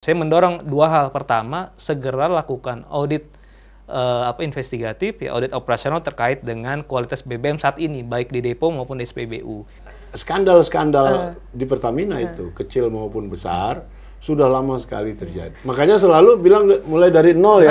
Saya mendorong dua hal. Pertama, segera lakukan audit investigatif, ya audit operasional terkait dengan kualitas BBM saat ini, baik di depo maupun di SPBU. Skandal-skandal di Pertamina itu, kecil maupun besar, sudah lama sekali terjadi. Makanya selalu bilang mulai dari nol ya.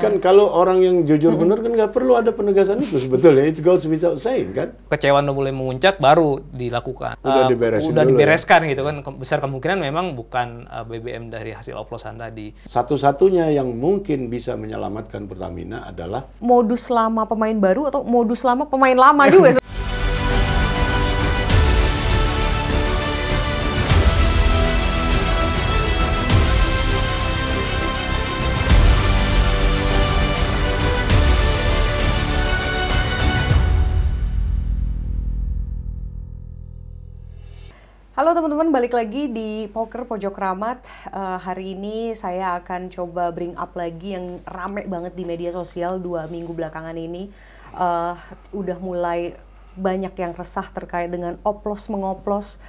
Kan kalau orang yang jujur benar kan nggak perlu ada penegasan itu sebetulnya. It goes without saying kan. Kecewaan udah mulai memuncak baru dilakukan. Udah dibereskan gitu kan. Besar kemungkinan memang bukan BBM dari hasil oplosan tadi. Satu-satunya yang mungkin bisa menyelamatkan Pertamina adalah modus lama pemain baru atau modus lama pemain lama juga. Halo teman-teman, balik lagi di Poker Pojok Ramat. Hari ini saya akan coba bring up lagi yang rame banget di media sosial 2 minggu belakangan ini. Udah mulai banyak yang resah terkait dengan oplos-mengoplos,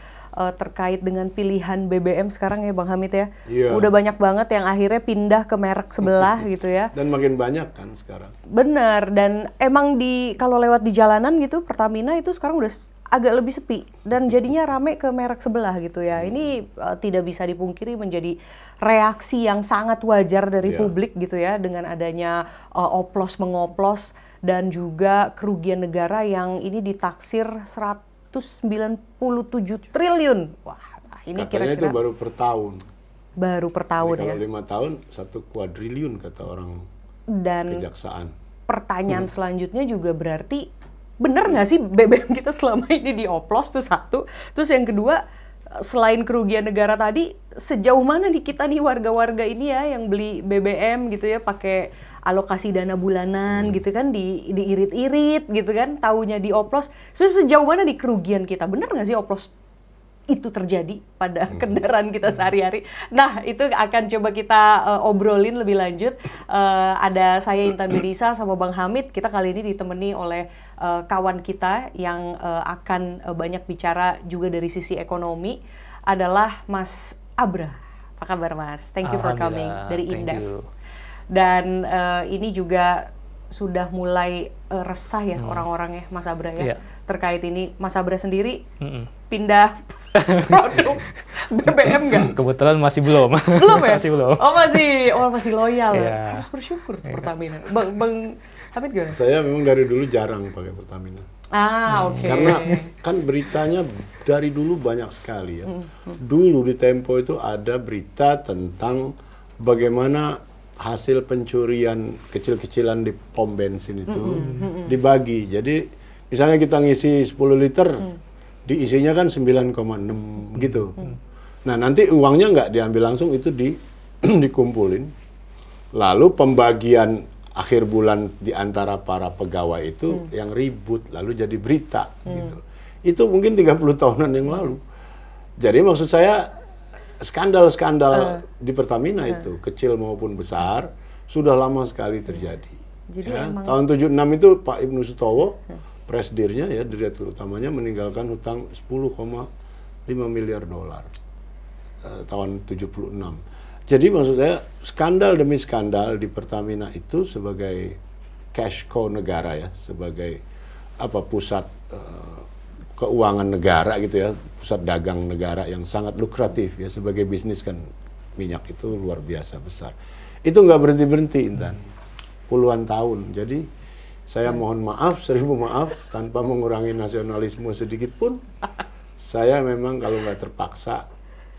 terkait dengan pilihan BBM sekarang ya Bang Hamid ya. Iya. Udah banyak banget yang akhirnya pindah ke merek sebelah gitu ya. Dan makin banyak kan sekarang. Bener, dan emang kalau lewat di jalanan gitu, Pertamina itu sekarang udah agak lebih sepi dan jadinya rame ke merek sebelah gitu ya. Ini tidak bisa dipungkiri menjadi reaksi yang sangat wajar dari publik gitu ya, dengan adanya oplos-mengoplos dan juga kerugian negara yang ini ditaksir 197 triliun. Wah, ini katanya kira-kira itu baru per tahun. Baru per tahun ya. Kalau 5 tahun 1 kuadriliun kata orang dan kejaksaan. Pertanyaan selanjutnya juga berarti bener nggak sih BBM kita selama ini dioplos, tuh satu. Terus yang kedua, selain kerugian negara tadi, sejauh mana nih kita nih warga-warga ini ya yang beli BBM gitu ya pakai alokasi dana bulanan gitu kan, diirit-irit gitu kan, taunya dioplos. Sebenarnya sejauh mana nih kerugian kita? Bener nggak sih oplos itu terjadi pada kendaraan kita sehari-hari? Nah, itu akan coba kita obrolin lebih lanjut. Ada saya Intan Birisa sama Bang Hamid. Kita kali ini ditemani oleh kawan kita yang akan banyak bicara juga dari sisi ekonomi, adalah Mas Abra. Apa kabar Mas? Thank you for coming dari Indef. Dan ini juga sudah mulai resah ya orang-orang ya Mas Abra ya. Terkait ini, Mas Abra sendiri pindah produk BBM nggak? Kebetulan masih belum. Belum ya? Masih belum. Oh masih loyal ya. Harus bersyukur Pertamina. Bang Hamid gimana? Saya memang dari dulu jarang pakai Pertamina. Oke. Karena kan beritanya dari dulu banyak sekali ya. Dulu di Tempo itu ada berita tentang bagaimana hasil pencurian kecil-kecilan di pom bensin itu dibagi. Jadi misalnya kita ngisi 10 liter, diisinya kan 9,6 gitu. Nah nanti uangnya nggak diambil langsung, itu dikumpulin. Lalu pembagian akhir bulan di antara para pegawai itu yang ribut, lalu jadi berita gitu. Itu mungkin 30 tahunan yang lalu. Jadi maksud saya skandal-skandal di Pertamina itu, kecil maupun besar, sudah lama sekali terjadi. Jadi ya, emang tahun 76 itu Pak Ibnu Sutowo, Presdirnya ya, direktur utamanya, meninggalkan hutang 10,5 miliar dolar tahun 76. Jadi maksud saya skandal demi skandal di Pertamina itu sebagai cash cow negara ya, sebagai pusat keuangan negara gitu ya, pusat dagang negara yang sangat lukratif ya, sebagai bisnis kan minyak itu luar biasa besar. Itu nggak berhenti-berhenti Intan, puluhan tahun. Jadi saya mohon maaf, 1000 maaf, tanpa mengurangi nasionalisme sedikit pun. Saya memang kalau nggak terpaksa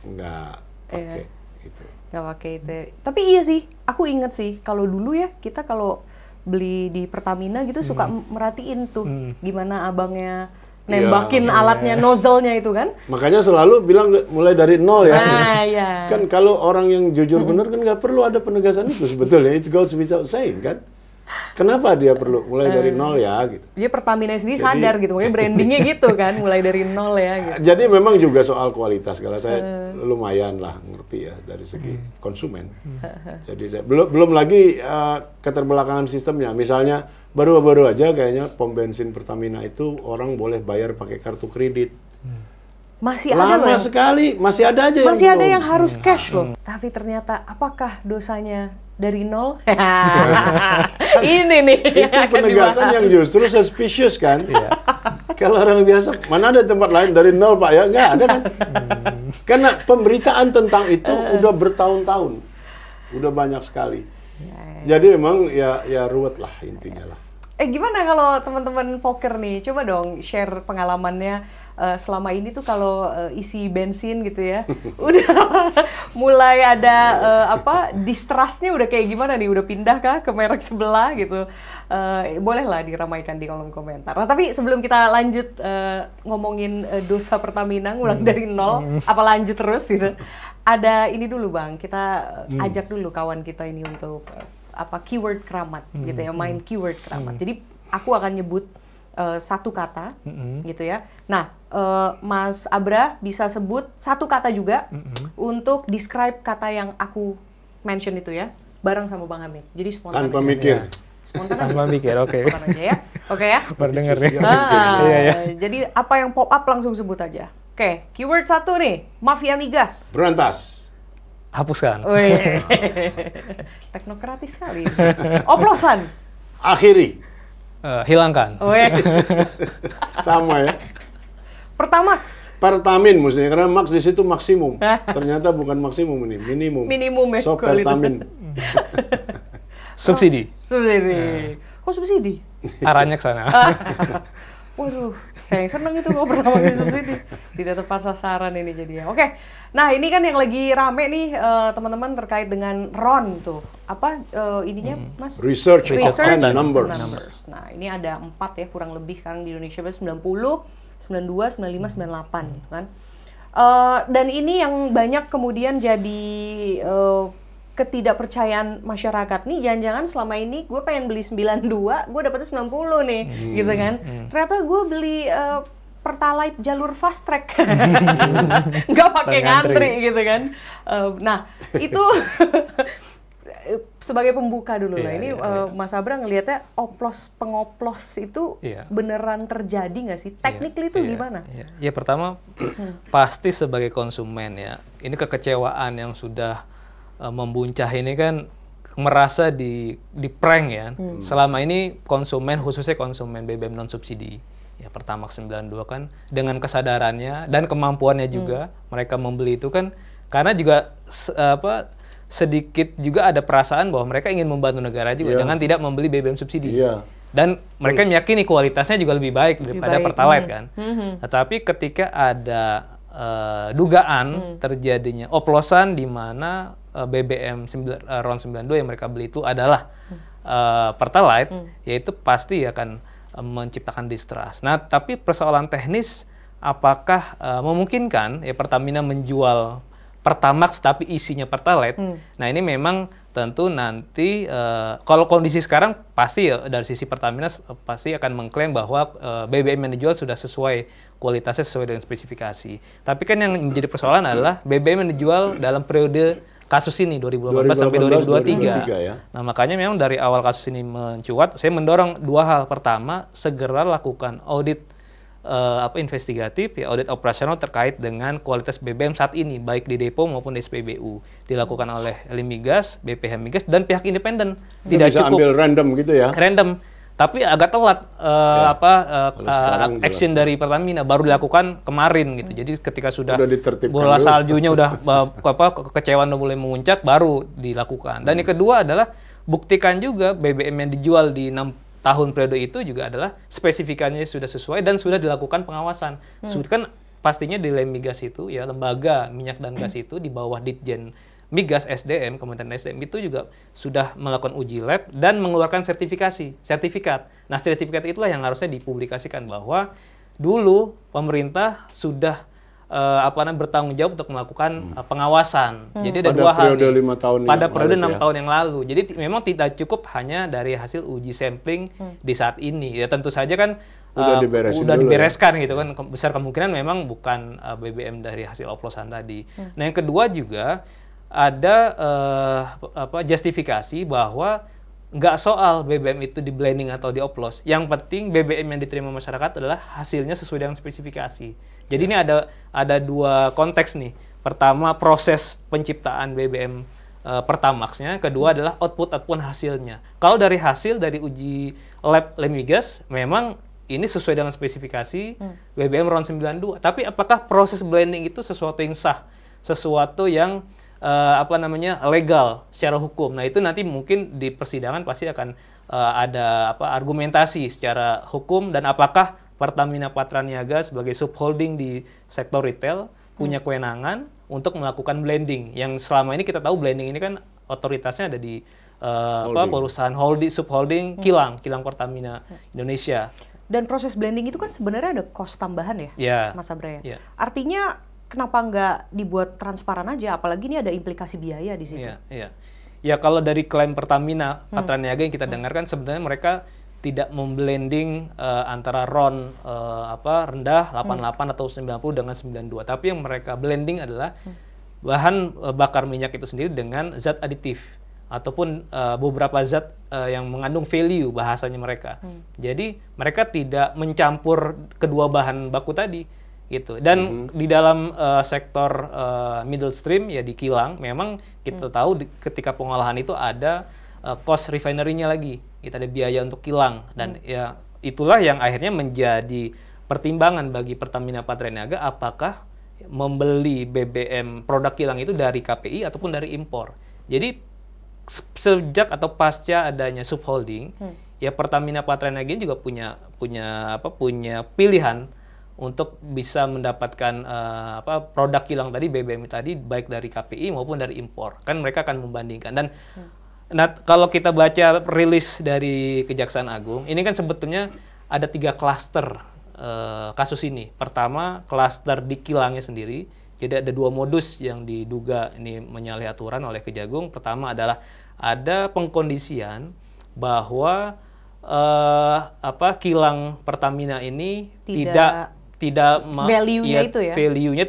nggak pakai gitu. Nggak pakai itu. Tapi iya sih, aku inget sih kalau dulu ya kita kalau beli di Pertamina gitu suka merhatiin tuh gimana abangnya nembakin alatnya, nozzle-nya itu kan. Makanya selalu bilang mulai dari nol ya. Kan kalau orang yang jujur benar kan nggak perlu ada penegasan itu sebetulnya. It goes without saying kan. Kenapa dia perlu mulai dari nol ya gitu. Jadi Pertamina sendiri sadar gitu, makanya brandingnya gitu kan, mulai dari nol ya gitu. Jadi memang juga soal kualitas, kalau saya lumayan lah ngerti ya dari segi konsumen. Jadi saya belum lagi keterbelakangan sistemnya. Misalnya baru-baru aja kayaknya pom bensin Pertamina itu orang boleh bayar pakai kartu kredit. Masih ada loh Lama sekali, masih ada aja masih yang ada belum. yang harus cash loh. Tapi ternyata apakah dosanya dari nol? Ini nih. yang Itu akan penegasan dibahas. yang justru suspicious kan? Iya. Kalau orang biasa, mana ada tempat lain dari nol Pak ya? Nggak ada kan? Karena pemberitaan tentang itu udah bertahun-tahun. Udah banyak sekali. Jadi emang ya ruwet lah intinya lah. Gimana kalau teman-teman poker nih? Coba dong share pengalamannya selama ini tuh kalau isi bensin gitu ya. Udah mulai ada distrustnya udah kayak gimana nih? Udah pindah kah ke merek sebelah gitu? Bolehlah diramaikan di kolom komentar. Nah, tapi sebelum kita lanjut ngomongin dosa Pertamina ngulang dari nol, apa lanjut terus gitu. Ada ini dulu Bang, kita ajak dulu kawan kita ini untuk keyword keramat gitu ya, main keyword keramat. Jadi aku akan nyebut satu kata gitu ya. Nah, Mas Abra bisa sebut satu kata juga untuk describe kata yang aku mention itu ya, bareng sama Bang Hamid. Jadi spontan Tanpa aja. mikir. Spontan aja. Tanpa mikir, oke. Spontan aja ya. Oke ya. Baru denger nih. Iya, iya. Jadi apa yang pop up langsung sebut aja. Oke, keyword satu nih, mafia migas. Berantas. Hapuskan. Wih, teknokratis sekali. Oplosan. Akhiri. Hilangkan. Wih, Sama ya. Pertamax. Pertamin mestinya, karena max di situ maksimum. Ternyata bukan maksimum ini, minimum. Minimum ya. So kalau itu. pertamin. Subsidi. Subsidi. Kok subsidi? Arahnya ke sana. Waduh, saya yang seneng itu kalau pertama kali subsidi. Tidak tepat sasaran ini jadinya. Oke, nah ini kan yang lagi rame nih teman-teman terkait dengan RON tuh. Apa ininya Mas? Research of Research and numbers. Nah ini ada 4 ya kurang lebih sekarang di Indonesia 90, 92, 95, 98 gitu kan. Dan ini yang banyak kemudian jadi ketidakpercayaan masyarakat nih, jangan-jangan selama ini gue pengen beli 92, gue dapetnya 90 nih, gitu kan. Ternyata gue beli Pertalite jalur fast track, nggak pakai ngantri gitu kan. Nah, itu sebagai pembuka dulu lah. Ini Mas Abra ngelihatnya pengoplos itu beneran terjadi nggak sih? Technically itu gimana? Ya pertama, pasti sebagai konsumen ya, ini kekecewaan yang sudah membuncah ini kan merasa di prank ya. Selama ini konsumen, khususnya konsumen BBM non subsidi ya, Pertamax 92 kan dengan kesadarannya dan kemampuannya juga mereka membeli itu kan karena juga sedikit juga ada perasaan bahwa mereka ingin membantu negara juga dengan tidak membeli BBM subsidi. Dan mereka meyakini kualitasnya juga lebih baik daripada Pertalite kan. Tetapi ketika ada dugaan terjadinya oplosan di mana BBM RON 92 yang mereka beli itu adalah Pertalite, yaitu pasti akan menciptakan distrust. Nah, tapi persoalan teknis, apakah memungkinkan ya Pertamina menjual Pertamax tapi isinya Pertalite? Nah, ini memang tentu nanti kalau kondisi sekarang pasti ya dari sisi Pertamina pasti akan mengklaim bahwa BBM yang dijual sudah sesuai kualitasnya, sesuai dengan spesifikasi. Tapi kan yang menjadi persoalan adalah BBM yang dijual dalam periode kasus ini 2018 sampai 2023. Ya. Nah, makanya memang dari awal kasus ini mencuat, saya mendorong dua hal. Pertama, segera lakukan audit investigatif ya, audit operasional terkait dengan kualitas BBM saat ini baik di depo maupun di SPBU, dilakukan oleh Limigas, BPH Migas dan pihak independen. Tidak bisa cukup ambil random gitu ya. Random. Tapi agak telat action dari Pertamina baru dilakukan kemarin gitu. Jadi ketika sudah bola saljunya udah kekecewaan udah mulai memuncak baru dilakukan. Dan yang kedua adalah buktikan juga BBM yang dijual di 6 tahun periode itu juga adalah spesifikasinya sudah sesuai dan sudah dilakukan pengawasan. Sudah kan pastinya di Lemigas itu ya, lembaga minyak dan gas itu di bawah Ditjen Migas SDM, Kementerian SDM itu juga sudah melakukan uji lab dan mengeluarkan sertifikat. Nah, sertifikat itulah yang harusnya dipublikasikan bahwa dulu pemerintah sudah bertanggung jawab untuk melakukan pengawasan. Jadi ada dua hal pada periode 6 tahun yang lalu. Jadi memang tidak cukup hanya dari hasil uji sampling di saat ini. Ya tentu saja kan udah dibereskan gitu kan. Besar kemungkinan memang bukan BBM dari hasil oplosan tadi. Nah, yang kedua juga ada justifikasi bahwa nggak soal BBM itu di blending atau dioplos. Yang penting BBM yang diterima masyarakat adalah hasilnya sesuai dengan spesifikasi. Jadi ini ada dua konteks nih. Pertama proses penciptaan BBM Pertamax-nya, kedua adalah output ataupun hasilnya. Kalau dari hasil dari uji lab Lemigas memang ini sesuai dengan spesifikasi BBM RON 92. Tapi apakah proses blending itu sesuatu yang sah, sesuatu yang legal secara hukum? Nah itu nanti mungkin di persidangan pasti akan ada argumentasi secara hukum, dan apakah Pertamina Patraniaga sebagai subholding di sektor retail punya kewenangan untuk melakukan blending. Yang selama ini kita tahu blending ini kan otoritasnya ada di perusahaan subholding Kilang Pertamina Indonesia. Dan proses blending itu kan sebenarnya ada cost tambahan ya, Mas Abra ya. Artinya kenapa nggak dibuat transparan aja? Apalagi ini ada implikasi biaya di situ. Ya kalau dari klaim Pertamina Patraniaga yang kita dengarkan, sebenarnya mereka tidak memblending antara RON rendah 88 atau 90 dengan 92. Tapi yang mereka blending adalah bahan bakar minyak itu sendiri dengan zat aditif ataupun beberapa zat yang mengandung value bahasanya mereka. Jadi mereka tidak mencampur kedua bahan baku tadi gitu. Dan di dalam sektor middle stream ya di kilang memang kita tahu ketika pengolahan itu ada cost refinery-nya lagi. Kita ada biaya untuk kilang, dan ya itulah yang akhirnya menjadi pertimbangan bagi Pertamina Patraniaga apakah membeli BBM produk kilang itu dari KPI ataupun dari impor. Jadi sejak atau pasca adanya subholding, ya Pertamina Patraniaga juga punya pilihan untuk bisa mendapatkan produk kilang tadi, BBM tadi, baik dari KPI maupun dari impor. Kan mereka akan membandingkan. Dan kalau kita baca rilis dari Kejaksaan Agung, ini kan sebetulnya ada 3 klaster kasus ini. Pertama, klaster di kilangnya sendiri. Jadi ada 2 modus yang diduga ini menyalahi aturan oleh Kejagung. Pertama adalah ada pengkondisian bahwa kilang Pertamina ini tidak value-nya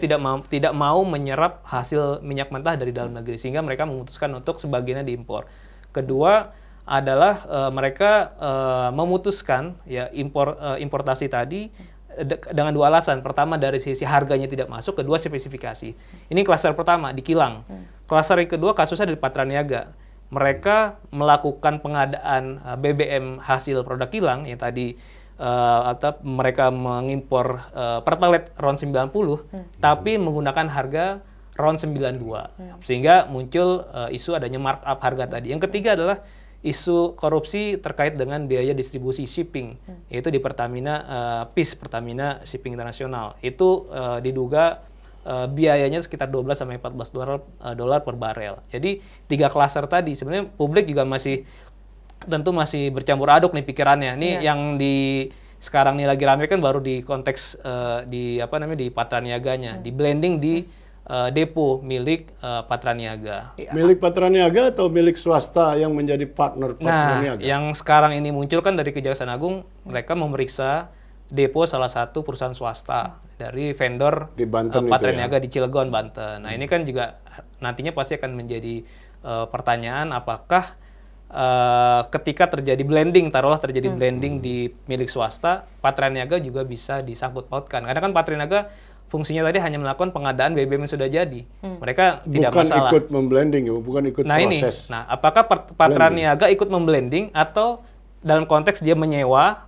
tidak mau menyerap hasil minyak mentah dari dalam negeri, sehingga mereka memutuskan untuk sebagiannya diimpor. Kedua adalah mereka memutuskan ya importasi tadi dengan 2 alasan. Pertama dari sisi harganya tidak masuk, kedua spesifikasi. Ini klaster pertama di kilang. Klaster yang kedua kasusnya di Patraniaga. Mereka melakukan pengadaan BBM hasil produk kilang yang tadi atau mereka mengimpor Pertalite RON 90 tapi menggunakan harga RON 92 sehingga muncul isu adanya markup harga tadi. Yang ketiga adalah isu korupsi terkait dengan biaya distribusi shipping, yaitu di Pertamina PIS, Pertamina Shipping International. Itu diduga biayanya sekitar 12 sampai 14 dolar per barel. Jadi 3 klaster tadi sebenarnya publik juga tentu masih bercampur aduk nih pikirannya. Ini yang sekarang nih lagi rame kan baru di konteks di Patraniaganya, di blending di depo milik Patraniaga. Milik Patraniaga atau milik swasta yang menjadi partner Patraniaga? Nah, yang sekarang ini muncul kan dari Kejaksaan Agung, mereka memeriksa depo salah satu perusahaan swasta dari vendor di Banten Patraniaga di Cilegon, Banten. Nah, ini kan juga nantinya pasti akan menjadi pertanyaan apakah ketika terjadi blending, taruhlah terjadi blending di milik swasta, Patraniaga juga bisa disangkut pautkan. Karena kan Patraniaga fungsinya tadi hanya melakukan pengadaan BBM yang sudah jadi. Mereka tidak masalah. Bukan ikut memblending, bukan ikut proses. Apakah Patraniaga ikut memblending atau dalam konteks dia menyewa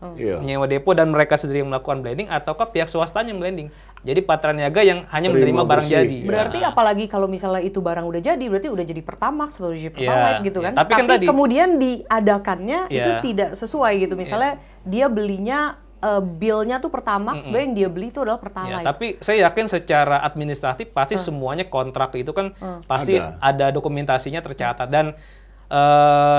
depo dan mereka sendiri yang melakukan blending, ataukah pihak swastanya yang blending? Jadi Patraniaga yang hanya menerima barang jadi. Berarti apalagi kalau misalnya itu barang udah jadi, berarti udah jadi Pertamax atau jadi Pertalite gitu kan. Tapi kan kemudian diadakannya itu tidak sesuai gitu. Misalnya dia belinya bill-nya tuh Pertamax, sebenarnya yang dia beli itu adalah Pertalite. Tapi saya yakin secara administratif pasti semuanya kontrak itu kan pasti ada dokumentasinya tercatat. Dan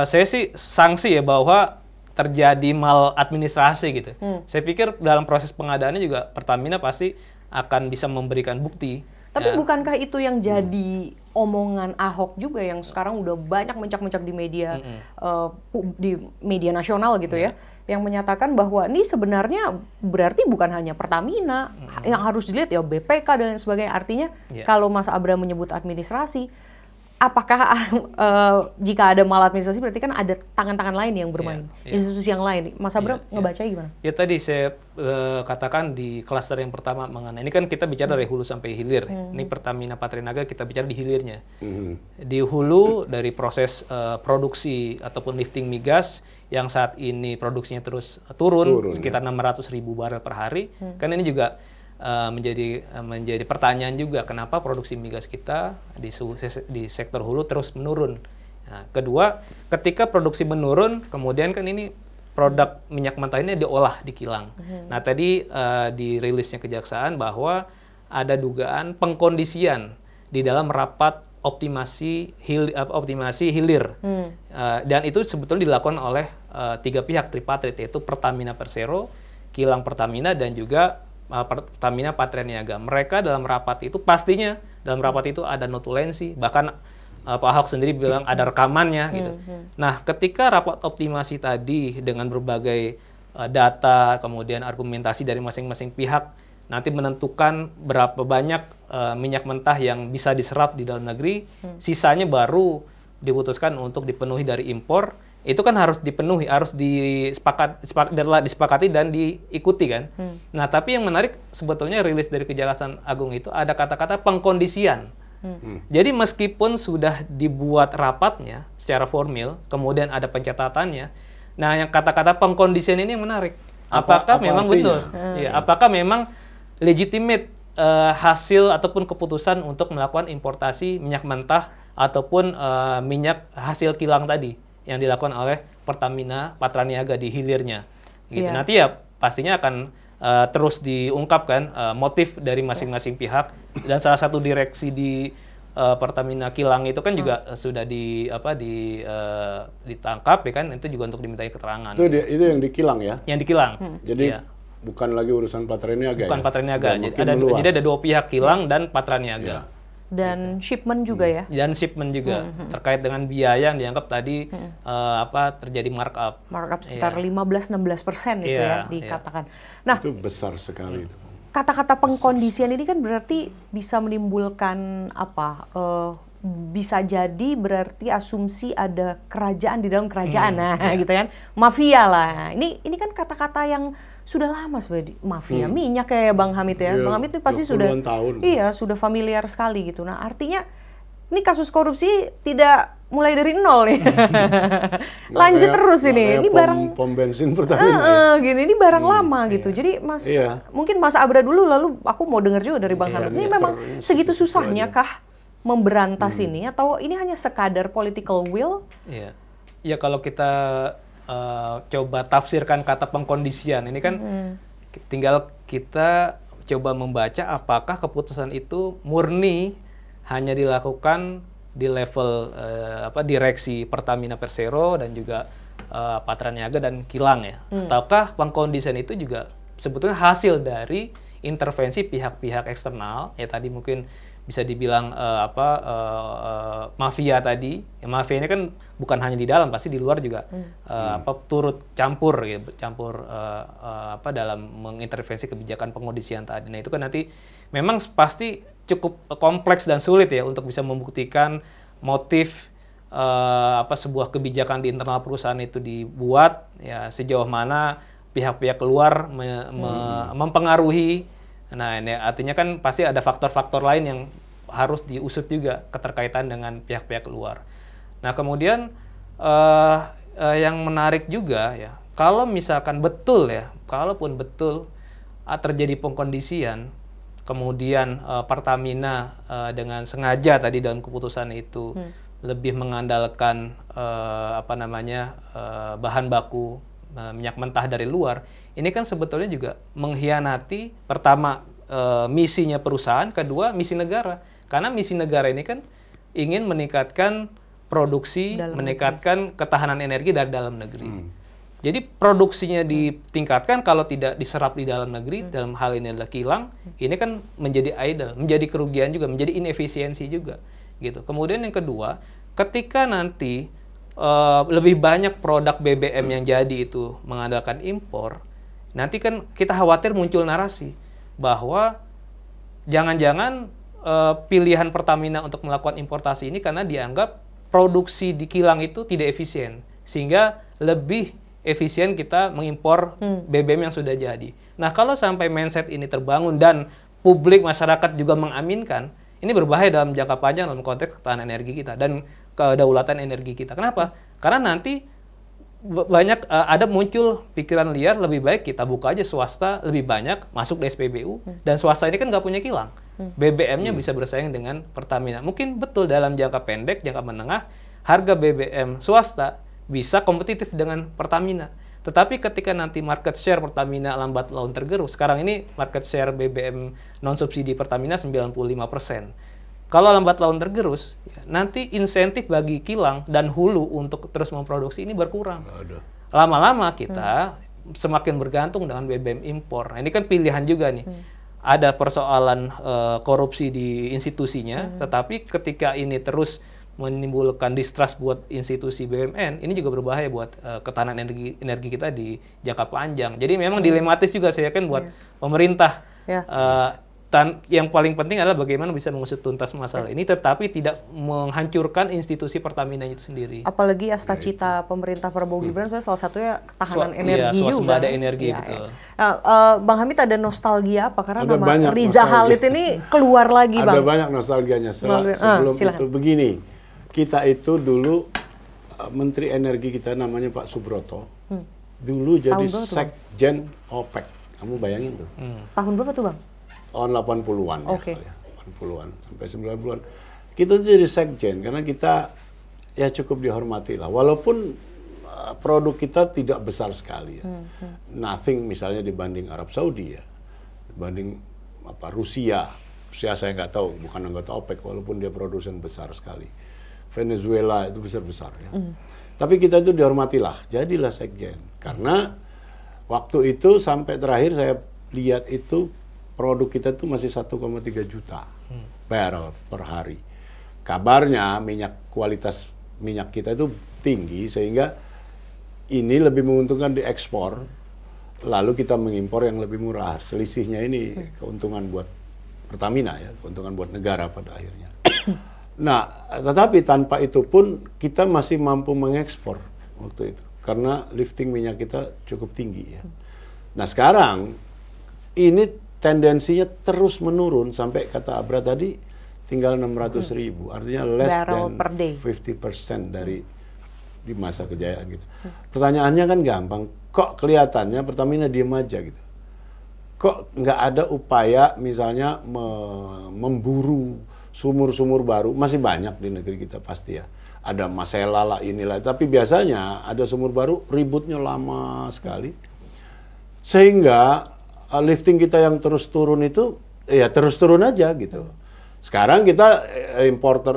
saya sih sanksi ya bahwa terjadi maladministrasi gitu. Saya pikir dalam proses pengadaannya juga Pertamina pasti akan bisa memberikan bukti. Tapi bukankah itu yang jadi omongan Ahok juga yang sekarang udah banyak mencak-mencak di media nasional gitu ya, yang menyatakan bahwa ini sebenarnya berarti bukan hanya Pertamina yang harus dilihat ya, BPK dan sebagainya. Artinya kalau Mas Abra menyebut administrasi, apakah jika ada maladministrasi berarti kan ada tangan-tangan lain yang bermain, institusi yang lain. Mas Abram ngebacanya gimana? Ya tadi saya katakan di klaster yang pertama mengenai ini kan kita bicara dari hulu sampai hilir. Ini Pertamina Patraniaga kita bicara di hilirnya. Di hulu dari proses produksi ataupun lifting migas yang saat ini produksinya terus turun sekitar 600.000 barel per hari. Kan ini juga menjadi pertanyaan juga kenapa produksi migas kita di sektor hulu terus menurun. Nah, kedua, ketika produksi menurun, kemudian kan ini produk minyak mentah ini diolah di kilang. Nah, tadi di rilisnya Kejaksaan bahwa ada dugaan pengkondisian di dalam rapat optimasi hilir. Dan itu sebetulnya dilakukan oleh 3 pihak tripartit, yaitu Pertamina Persero, Kilang Pertamina, dan juga Pertamina Patraniaga. Mereka dalam rapat itu pastinya dalam rapat itu ada notulensi, bahkan Pak Ahok sendiri bilang ada rekamannya gitu. Nah, ketika rapat optimasi tadi dengan berbagai data, kemudian argumentasi dari masing-masing pihak nanti menentukan berapa banyak minyak mentah yang bisa diserap di dalam negeri, sisanya baru diputuskan untuk dipenuhi dari impor. Itu kan harus dipenuhi, harus disepakati dan diikuti kan. Nah, tapi yang menarik sebetulnya rilis dari Kejaksaan Agung itu ada kata-kata pengkondisian. Jadi meskipun sudah dibuat rapatnya secara formil, kemudian ada pencatatannya, nah yang kata-kata pengkondisian ini yang menarik. Apakah memang betul? Ya, apakah memang legitimate hasil ataupun keputusan untuk melakukan importasi minyak mentah ataupun minyak hasil kilang tadi yang dilakukan oleh Pertamina Patraniaga di hilirnya. Gitu. Nanti ya pastinya akan terus diungkapkan motif dari masing-masing pihak, dan salah satu direksi di Pertamina Kilang itu kan juga sudah ditangkap ya kan, itu juga untuk dimintai keterangan. Itu yang di kilang ya? Yang di kilang. Jadi bukan lagi urusan Patraniaga. Bukan Patraniaga. Jadi ada 2 pihak, kilang dan Patraniaga. Dan shipment juga ya? Dan shipment juga, terkait dengan biaya yang dianggap tadi terjadi markup. Markup sekitar 15-16% itu ya dikatakan. Nah, itu besar sekali itu. Kata-kata pengkondisian ini kan berarti bisa menimbulkan apa? Bisa jadi berarti asumsi ada kerajaan di dalam kerajaan, gitu kan? Mafia lah. Ini kan kata-kata yang sudah lama sebenarnya, mafia minyak kayak Bang Hamid ya. Bang Hamid itu pasti sudah sudah familiar sekali gitu. Nah, artinya ini kasus korupsi tidak mulai dari nol nih. Lanjut terus ini. Ini barang pom bensin Pertamina. Gini, ini barang lama gitu. Jadi mungkin Mas Abra dulu, lalu aku mau dengar juga dari Bang Hamid. Ini memang segitu susahnya kah memberantas ini, atau ini hanya sekadar political will? Ya kalau kita coba tafsirkan kata pengkondisian ini kan tinggal kita coba membaca apakah keputusan itu murni hanya dilakukan di level direksi Pertamina Persero dan juga Patraniaga dan Kilang ya, ataukah pengkondisian itu juga sebetulnya hasil dari intervensi pihak-pihak eksternal ya, tadi mungkin bisa dibilang mafia tadi. Ya, mafia ini kan bukan hanya di dalam, pasti di luar juga turut campur dalam mengintervensi kebijakan pengkondisian tadi. Nah, itu kan nanti memang pasti cukup kompleks dan sulit ya untuk bisa membuktikan motif sebuah kebijakan di internal perusahaan itu dibuat ya, sejauh mana pihak-pihak luar mempengaruhi. Nah, ini artinya kan pasti ada faktor-faktor lain yang harus diusut juga keterkaitan dengan pihak-pihak luar. Nah, kemudian yang menarik juga ya, kalau misalkan betul ya, kalaupun betul terjadi pengkondisian, kemudian Pertamina dengan sengaja tadi dalam keputusan itu lebih mengandalkan bahan baku minyak mentah dari luar. Ini kan sebetulnya juga mengkhianati pertama misinya perusahaan, kedua misi negara. Karena misi negara ini kan ingin meningkatkan produksi, meningkatkan ketahanan energi dari dalam negeri. Jadi produksinya ditingkatkan, kalau tidak diserap di dalam negeri, dalam hal ini adalah kilang, ini kan menjadi idle, menjadi kerugian juga, menjadi inefisiensi juga. Gitu. Kemudian yang kedua, ketika nanti lebih banyak produk BBM yang jadi itu mengandalkan impor, nanti kan kita khawatir muncul narasi bahwa jangan-jangan pilihan Pertamina untuk melakukan importasi ini karena dianggap produksi di kilang itu tidak efisien, sehingga lebih efisien kita mengimpor BBM yang sudah jadi. Nah, kalau sampai mindset ini terbangun dan publik masyarakat juga mengaminkan, ini berbahaya dalam jangka panjang dalam konteks ketahanan energi kita dan kedaulatan energi kita. Kenapa? Karena nanti banyak ada muncul pikiran liar, lebih baik kita buka aja swasta lebih banyak masuk di SPBU, dan swasta ini kan nggak punya kilang. BBM-nya bisa bersaing dengan Pertamina. Mungkin betul dalam jangka pendek, jangka menengah, harga BBM swasta bisa kompetitif dengan Pertamina. Tetapi ketika nanti market share Pertamina lambat laun tergerus, sekarang ini market share BBM non-subsidi Pertamina 95%. Kalau lambat laun tergerus, ya, nanti insentif bagi kilang dan hulu untuk terus memproduksi ini berkurang. Lama-lama kita semakin bergantung dengan BBM impor. Nah, ini kan pilihan juga nih. Ada persoalan korupsi di institusinya, tetapi ketika ini terus menimbulkan distrust buat institusi BUMN, ini juga berbahaya buat ketahanan energi kita di jangka panjang. Jadi memang dilematis juga saya yakin buat pemerintah. Yang paling penting adalah bagaimana bisa mengusut tuntas masalah ini, tetapi tidak menghancurkan institusi Pertamina itu sendiri. Apalagi cita pemerintah Prabowo Gibran salah satunya ketahanan energi juga. Swasembada energi, betul. Nah, Bang Hamid ada nostalgia apa? Karena nama Riza Khalid ini keluar lagi, Bang. Ada banyak nostalgianya. Sebelum itu begini, kita itu dulu Menteri Energi kita namanya Pak Subroto, dulu jadi Sekjen OPEC. Kamu bayangin tuh. Tahun berapa tuh, Bang? Tahun 80-an ya, 80-an sampai 90-an. Kita tuh jadi sekjen karena kita ya cukup dihormati lah. Walaupun produk kita tidak besar sekali ya. Nothing misalnya dibanding Arab Saudi ya. Dibanding Rusia. Rusia saya nggak tahu, bukan anggota OPEC walaupun dia produsen besar sekali. Venezuela itu besar-besar ya. Tapi kita itu dihormati lah. Jadilah sekjen. Karena waktu itu sampai terakhir saya lihat itu produk kita itu masih 1,3 juta barrel per hari. Kabarnya kualitas minyak kita itu tinggi sehingga ini lebih menguntungkan diekspor, lalu kita mengimpor yang lebih murah. Selisihnya ini keuntungan buat Pertamina ya, keuntungan buat negara pada akhirnya. Nah, tetapi tanpa itu pun kita masih mampu mengekspor waktu itu karena lifting minyak kita cukup tinggi ya. Nah, sekarang ini tendensinya terus menurun sampai kata Abra tadi tinggal 600.000, artinya less than 50% dari di masa kejayaan gitu. Pertanyaannya kan gampang, kok kelihatannya Pertamina diem aja gitu? Kok nggak ada upaya misalnya memburu sumur-sumur baru? Masih banyak di negeri kita pasti ya. Ada Masela lah inilah, tapi biasanya ada sumur baru ributnya lama sekali. Sehingga lifting kita yang terus turun itu ya terus turun aja gitu. Sekarang kita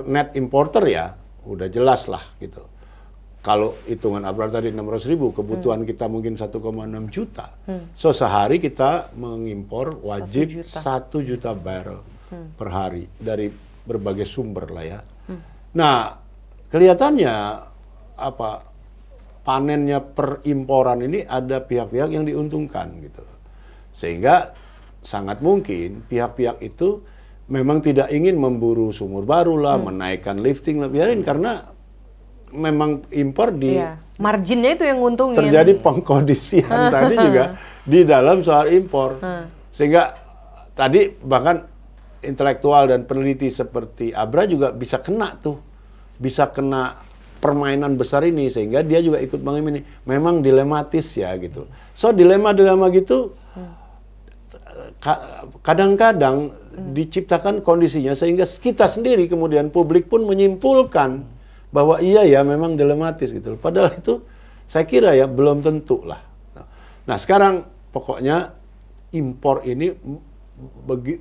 net importer ya udah jelas lah gitu. Kalau hitungan Abrar tadi 600.000, kebutuhan kita mungkin 1,6 juta. So sehari kita mengimpor wajib 1 juta barrel per hari dari berbagai sumber lah ya. Nah, kelihatannya panennya perimporan ini ada pihak-pihak yang diuntungkan gitu. Sehingga sangat mungkin pihak-pihak itu memang tidak ingin memburu sumur baru lah, menaikkan lifting lah, biarin karena memang impor di marginnya itu yang nguntungin. Terjadi pengkondisian tadi juga di dalam soal impor. Sehingga tadi bahkan intelektual dan peneliti seperti Abra juga bisa kena tuh. Bisa kena permainan besar ini sehingga dia juga ikut mengamini. Memang dilematis ya gitu. So dilema-dilema gitu kadang-kadang diciptakan kondisinya sehingga kita sendiri kemudian publik pun menyimpulkan bahwa iya ya memang dilematis gitu. Padahal itu saya kira ya belum tentu lah. Nah sekarang pokoknya impor ini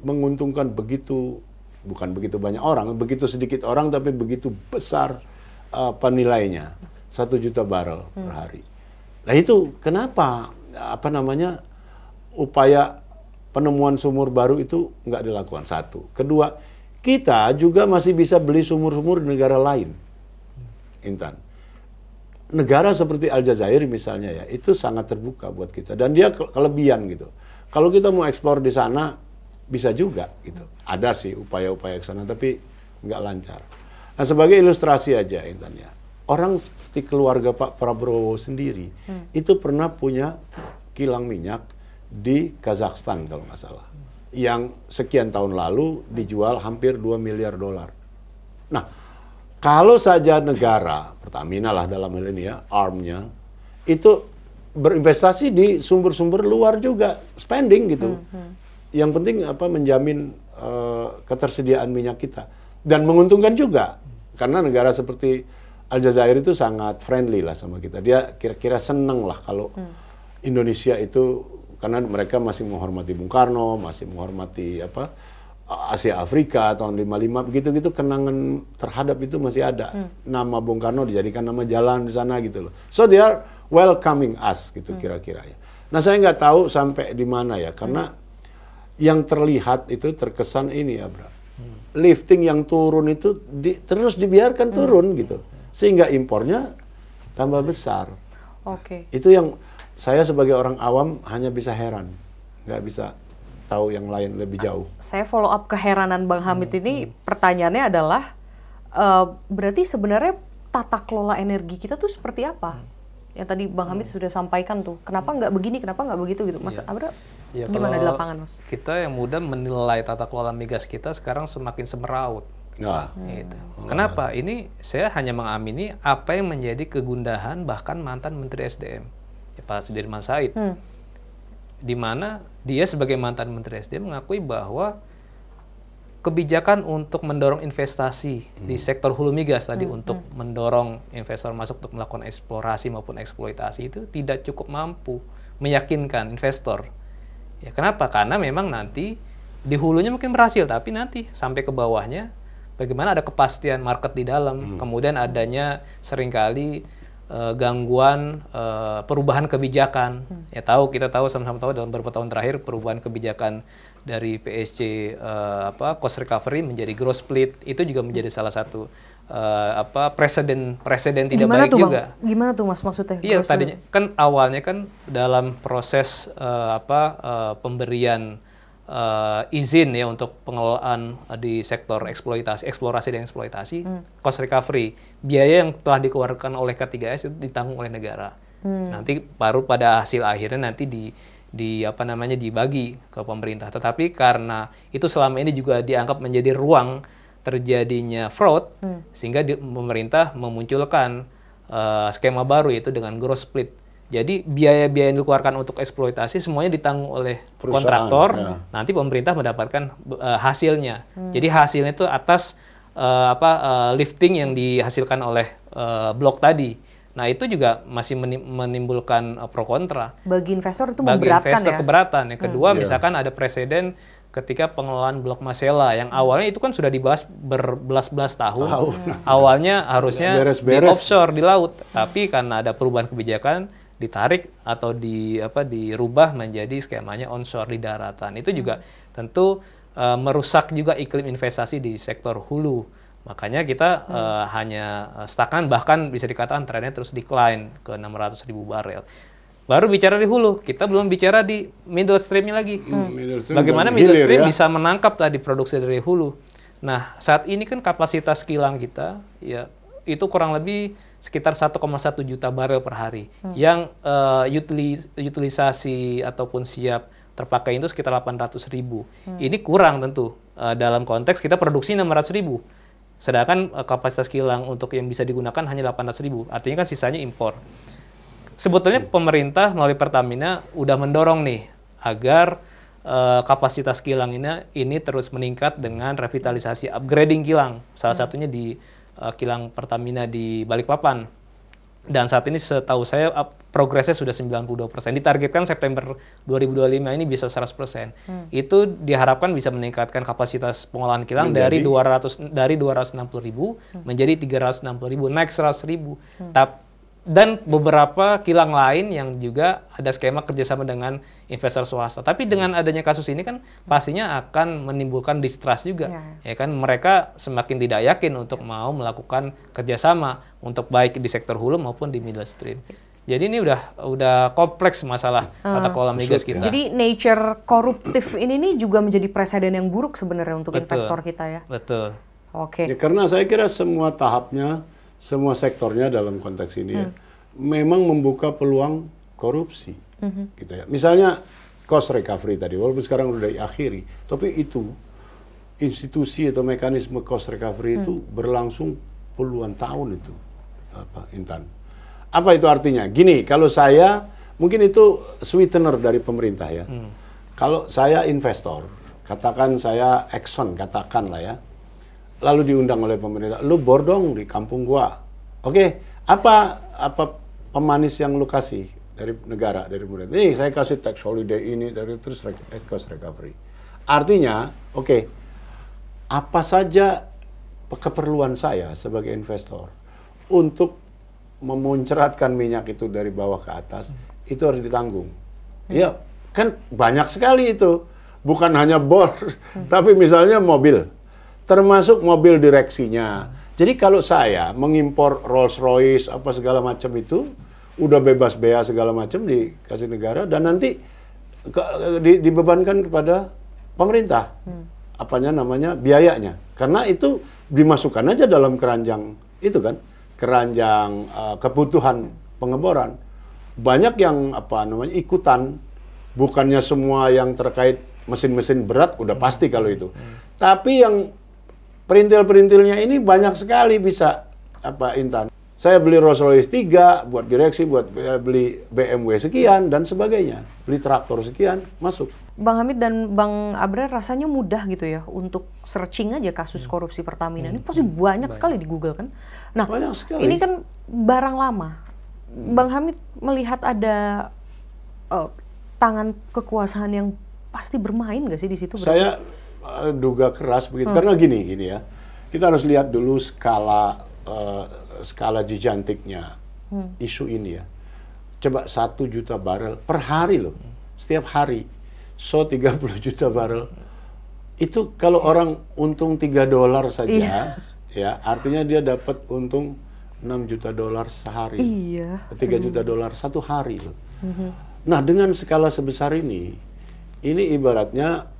menguntungkan bukan begitu banyak orang, begitu sedikit orang tapi begitu besar nilainya 1 juta barrel per hari. Nah itu kenapa upaya penemuan sumur baru itu nggak dilakukan. Satu. Kedua, kita juga masih bisa beli sumur-sumur di negara lain. Intan. Negara seperti Aljazair misalnya ya, itu sangat terbuka buat kita. Dan dia kelebihan gitu. Kalau kita mau ekspor di sana, bisa juga gitu. Ada sih upaya-upaya ke sana tapi nggak lancar. Nah, sebagai ilustrasi aja Intan ya, orang seperti keluarga Pak Prabowo sendiri itu pernah punya kilang minyak di Kazakhstan kalau nggak salah, yang sekian tahun lalu dijual hampir 2 miliar dolar. Nah, kalau saja negara, Pertamina lah dalam hal ini ya, ARM-nya, itu berinvestasi di sumber-sumber luar juga, spending gitu. Yang penting menjamin ketersediaan minyak kita. Dan menguntungkan juga, karena negara seperti Aljazair itu sangat friendly lah sama kita. Dia kira-kira seneng lah kalau Indonesia itu, karena mereka masih menghormati Bung Karno, masih menghormati Asia Afrika tahun 55, begitu-gitu kenangan terhadap itu masih ada. Nama Bung Karno dijadikan nama jalan di sana gitu loh. So they are welcoming us gitu kira-kira ya. Nah, saya nggak tahu sampai di mana ya, karena yang terlihat itu terkesan ini ya, Bro. Lifting yang turun itu terus dibiarkan turun gitu. Sehingga impornya tambah besar. Oke. Itu yang saya sebagai orang awam hanya bisa heran, nggak bisa tahu yang lain lebih jauh. Saya follow up keheranan Bang Hamid ini, pertanyaannya adalah, berarti sebenarnya tata kelola energi kita tuh seperti apa? Yang tadi Bang Hamid sudah sampaikan tuh, kenapa nggak begini, kenapa nggak begitu gitu, Mas Abra? Ya, gimana di lapangan, Mas? Kita yang mudah menilai tata kelola migas kita sekarang semakin semeraut. Nah, Gitu. Kenapa? Ini saya hanya mengamini apa yang menjadi kegundahan bahkan mantan Menteri SDM, ya, Pak Sudirman Said, di mana dia sebagai mantan Menteri SDM mengakui bahwa kebijakan untuk mendorong investasi di sektor hulu migas tadi untuk mendorong investor masuk untuk melakukan eksplorasi maupun eksploitasi itu tidak cukup mampu meyakinkan investor. Ya, kenapa? Karena memang nanti di hulunya mungkin berhasil, tapi nanti sampai ke bawahnya bagaimana ada kepastian market di dalam, kemudian adanya seringkali gangguan perubahan kebijakan. Ya kita tahu sama-sama tahu dalam beberapa tahun terakhir perubahan kebijakan dari PSC cost recovery menjadi growth split itu juga menjadi salah satu presiden tidak Gimana baik tuh, juga. Bang? Gimana tuh, Mas, maksudnya? Iya, tadinya kan awalnya kan dalam proses pemberian izin ya untuk pengelolaan di sektor eksplorasi dan eksploitasi, cost recovery, biaya yang telah dikeluarkan oleh K3S itu ditanggung oleh negara. Nanti baru pada hasil akhirnya nanti dibagi ke pemerintah. Tetapi karena itu selama ini juga dianggap menjadi ruang terjadinya fraud, sehingga pemerintah memunculkan skema baru yaitu dengan growth split. Jadi biaya-biaya yang dikeluarkan untuk eksploitasi semuanya ditanggung oleh kontraktor, nanti pemerintah mendapatkan hasilnya. Jadi hasilnya itu atas lifting yang dihasilkan oleh blok tadi. Nah, itu juga masih menimbulkan pro kontra. Bagi investor itu Bagi memberatkan investor ya? keberatan. Yang kedua, misalkan ada presiden ketika pengelolaan blok Masela yang awalnya itu kan sudah dibahas berbelas-belas tahun. Awalnya harusnya di offshore di laut, tapi karena ada perubahan kebijakan ditarik atau dirubah menjadi skemanya onshore di daratan. Itu juga tentu merusak juga iklim investasi di sektor hulu. Makanya kita hanya stagnan, bahkan bisa dikatakan trennya terus decline ke 600.000 barel. Baru bicara di hulu, kita belum bicara di middle stream-nya lagi. Bagaimana middle stream bisa menangkap tadi produksi dari hulu. Nah, saat ini kan kapasitas kilang kita ya itu kurang lebih sekitar 1,1 juta barel per hari. Yang utilisasi ataupun siap terpakai itu sekitar 800.000. Ini kurang tentu dalam konteks kita produksi 600.000. Sedangkan kapasitas kilang untuk yang bisa digunakan hanya 800.000. Artinya kan sisanya impor. Sebetulnya pemerintah melalui Pertamina udah mendorong nih agar kapasitas kilang ini terus meningkat dengan revitalisasi upgrading kilang. Salah satunya di kilang Pertamina di Balikpapan. Dan saat ini setahu saya progresnya sudah 92%. Ditargetkan September 2025 ini bisa 100%. Itu diharapkan bisa meningkatkan kapasitas pengolahan kilang dari 260.000 menjadi 360.000, naik 100.000. Dan beberapa kilang lain yang juga ada skema kerjasama dengan investor swasta. Tapi dengan adanya kasus ini kan pastinya akan menimbulkan distrust juga. Ya kan, mereka semakin tidak yakin untuk mau melakukan kerjasama untuk baik di sektor hulu maupun di middle stream. Jadi ini udah kompleks masalah tata kelola migas kita. Jadi nature koruptif ini nih juga menjadi presiden yang buruk sebenarnya untuk Betul. investor kita ya. Betul. Oke. Ya, karena saya kira semua tahapnya, semua sektornya dalam konteks ini ya, memang membuka peluang korupsi. Gitu ya. Misalnya cost recovery tadi, walaupun sekarang udah diakhiri, tapi itu institusi atau mekanisme cost recovery itu berlangsung puluhan tahun itu, Intan. Apa itu artinya? Gini, kalau saya, mungkin itu sweetener dari pemerintah ya. Kalau saya investor, katakan saya Exxon, katakanlah ya, lalu diundang oleh pemerintah, lu bor dong di kampung gua. Oke, apa pemanis yang lu kasih dari negara, dari pemerintah? Nih, saya kasih tax holiday ini, dari terus cost recovery. Artinya, oke, apa saja keperluan saya sebagai investor untuk memuncratkan minyak itu dari bawah ke atas, itu harus ditanggung. Ya, kan banyak sekali itu. Bukan hanya bor, tapi misalnya mobil. Termasuk mobil direksinya. Jadi kalau saya mengimpor Rolls Royce, apa segala macam itu, udah bebas bea segala macam dikasih negara, dan nanti dibebankan kepada pemerintah. Apanya namanya, biayanya. Karena itu dimasukkan aja dalam keranjang itu kan. Keranjang kebutuhan pengeboran. Banyak yang ikutan, bukannya semua yang terkait mesin-mesin berat udah pasti kalau itu. Tapi yang perintil-perintilnya ini banyak sekali bisa Intan. Saya beli Rolls Royce 3 buat direksi, buat beli BMW sekian dan sebagainya. Beli traktor sekian, masuk. Bang Hamid dan Bang Abrar, rasanya mudah gitu ya untuk searching aja kasus korupsi Pertamina. Ini pasti banyak sekali di Google kan. Nah, Banyak sekali. ini kan barang lama. Bang Hamid melihat ada tangan kekuasaan yang pasti bermain nggak sih di situ? Saya duga keras begitu. Karena gini ya. Kita harus lihat dulu skala gigantiknya isu ini ya. Coba 1 juta barel per hari loh. Setiap hari. So 30 juta barel. Itu kalau orang untung $3 saja, ya artinya dia dapat untung $6 juta sehari. Iya. 3 juta dolar satu hari loh. Nah, dengan skala sebesar ini ibaratnya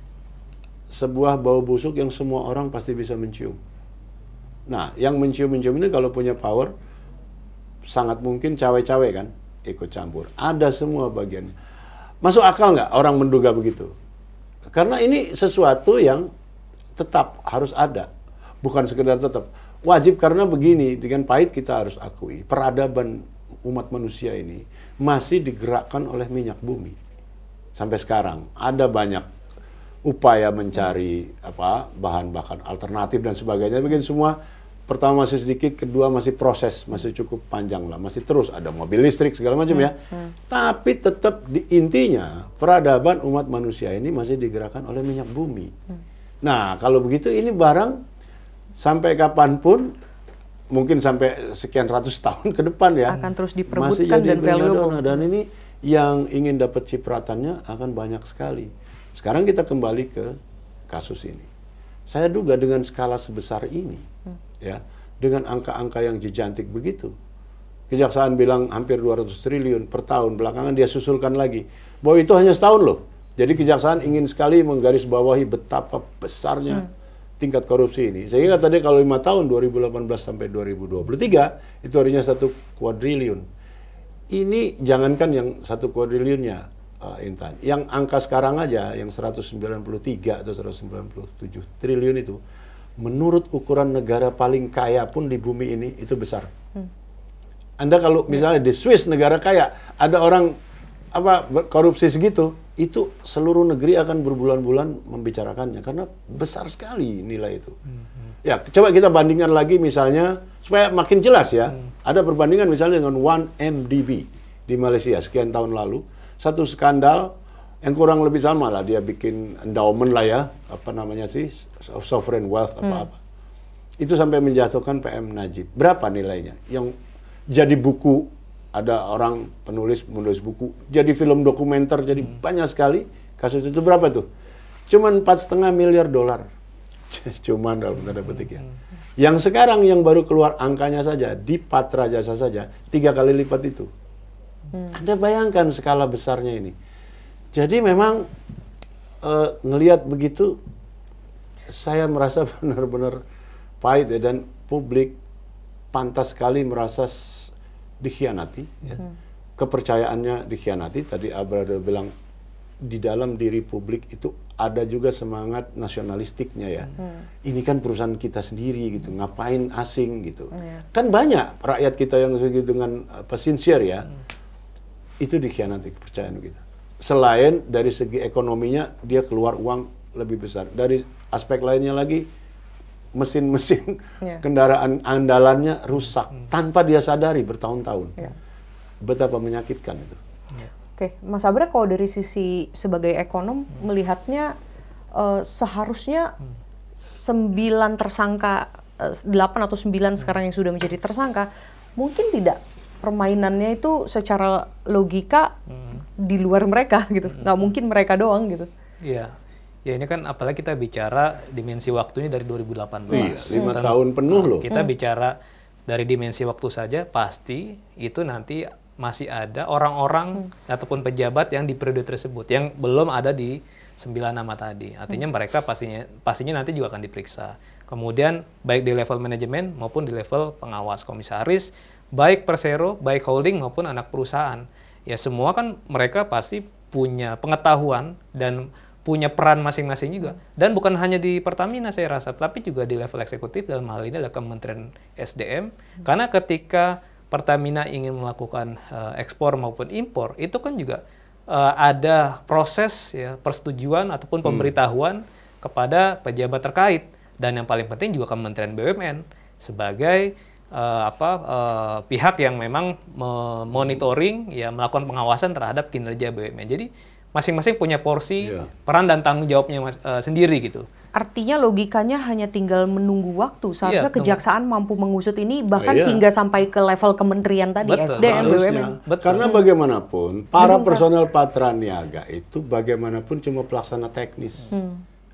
sebuah bau busuk yang semua orang pasti bisa mencium. Nah, yang mencium-mencium ini kalau punya power, sangat mungkin cawe-cawe kan ikut campur. Ada semua bagiannya. Masuk akal nggak orang menduga begitu? Karena ini sesuatu yang tetap harus ada. Bukan sekedar tetap. Wajib karena begini, dengan pahit kita harus akui. Peradaban umat manusia ini masih digerakkan oleh minyak bumi. Sampai sekarang. Ada banyak upaya mencari bahan bakar alternatif dan sebagainya. Begitu semua. Pertama masih sedikit, kedua masih proses, masih cukup panjang lah, masih terus ada mobil listrik segala macam ya. Tapi tetap intinya peradaban umat manusia ini masih digerakkan oleh minyak bumi. Nah, kalau begitu ini barang sampai kapanpun, mungkin sampai sekian ratus tahun ke depan ya, akan terus diperebutkan masih jadi dan valuable. Dan ini yang ingin dapat cipratannya akan banyak sekali. Sekarang kita kembali ke kasus ini. Saya duga dengan skala sebesar ini, ya, dengan angka-angka yang gigantik begitu, Kejaksaan bilang hampir 200 triliun per tahun, belakangan dia susulkan lagi, bahwa itu hanya setahun loh. Jadi Kejaksaan ingin sekali menggarisbawahi betapa besarnya tingkat korupsi ini. Sehingga tadi kalau 5 tahun, 2018 sampai 2023, itu artinya 1 kuadriliun. Ini jangankan yang 1 kuadriliunnya, Intan. Yang angka sekarang aja, yang 193 atau 197 triliun itu, menurut ukuran negara paling kaya pun di bumi ini, itu besar. Anda kalau misalnya di Swiss, negara kaya, ada orang korupsi segitu, itu seluruh negeri akan berbulan-bulan membicarakannya, karena besar sekali nilai itu. Ya, coba kita bandingkan lagi misalnya, supaya makin jelas ya, ada perbandingan misalnya dengan 1MDB di Malaysia sekian tahun lalu. Satu skandal yang kurang lebih sama lah, dia bikin endowment lah ya, sovereign wealth apa-apa. Itu sampai menjatuhkan PM Najib. Berapa nilainya? Yang jadi buku, ada orang menulis buku, jadi film dokumenter, jadi banyak sekali kasus itu. Berapa tuh? Cuman $4,5 miliar. Cuman dalam tanda petik ya. Yang sekarang yang baru keluar angkanya saja, di Patra Jasa saja, 3 kali lipat itu. Anda bayangkan skala besarnya ini. Jadi memang ngelihat begitu, saya merasa benar-benar pahit ya, dan publik pantas sekali merasa dikhianati. Ya. Kepercayaannya dikhianati. Tadi Abra bilang di dalam diri publik itu ada juga semangat nasionalistiknya ya. Ini kan perusahaan kita sendiri gitu, ngapain asing gitu. Kan banyak rakyat kita yang dengan sincere ya. Itu dikhianati kepercayaan kita. Selain dari segi ekonominya dia keluar uang lebih besar. Dari aspek lainnya lagi mesin-mesin kendaraan andalannya rusak tanpa dia sadari bertahun-tahun. Betapa menyakitkan itu. Oke, Mas Abra, kalau dari sisi sebagai ekonom melihatnya seharusnya 9 tersangka, 8 atau 9 sekarang yang sudah menjadi tersangka, mungkin tidak permainannya itu secara logika di luar mereka gitu, nggak mungkin mereka doang gitu. Iya, ya ini kan apalagi kita bicara dimensi waktunya dari 2018. Iya, 5 tahun penuh loh. Kita bicara dari dimensi waktu saja, pasti itu nanti masih ada orang-orang ataupun pejabat yang di periode tersebut yang belum ada di 9 nama tadi. Artinya mereka pastinya nanti juga akan diperiksa. Kemudian baik di level manajemen maupun di level pengawas komisaris, baik persero, baik holding maupun anak perusahaan. Ya semua kan mereka pasti punya pengetahuan dan punya peran masing-masing juga. Dan bukan hanya di Pertamina saya rasa, tapi juga di level eksekutif, dalam hal ini adalah Kementerian SDM. Karena ketika Pertamina ingin melakukan ekspor maupun impor, itu kan juga ada proses ya, persetujuan ataupun pemberitahuan kepada pejabat terkait. Dan yang paling penting juga Kementerian BUMN sebagai pihak yang memang monitoring, ya melakukan pengawasan terhadap kinerja BUMN. Jadi masing-masing punya porsi peran dan tanggung jawabnya sendiri gitu. Artinya logikanya hanya tinggal menunggu waktu. Seharusnya kejaksaan mampu mengusut ini bahkan hingga sampai ke level kementerian tadi, SDM, BUMN. Karena bagaimanapun para personel Patra Niaga itu bagaimanapun cuma pelaksana teknis.